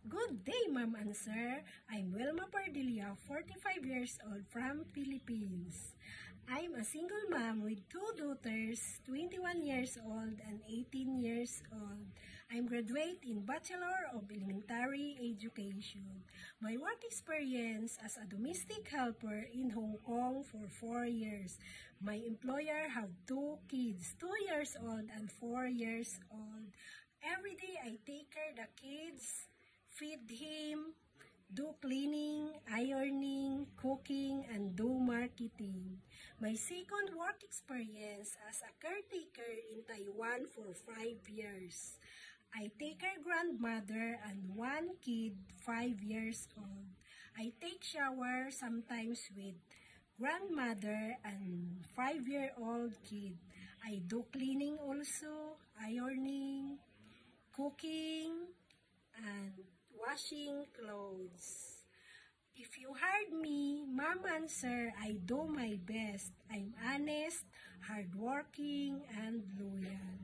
Good day, Ma'am and Sir. I'm Wilma Pardilla, 45 years old from Philippines. I'm a single mom with two daughters, 21 years old and 18 years old. I'm graduate in Bachelor of Elementary Education. My work experience as a domestic helper in Hong Kong for 4 years. My employer have two kids, 2 years old and 4 years old. Every day I take care of the kids, feed him, do cleaning, ironing, cooking, and do marketing. My second work experience as a caretaker in Taiwan for 5 years. I take care grandmother and one kid, 5 years old. I take shower sometimes with grandmother and 5-year-old kid. I do cleaning also, ironing, cooking, and washing clothes. If you heard me, Mom and Sir, I do my best. I'm honest, hardworking, and loyal.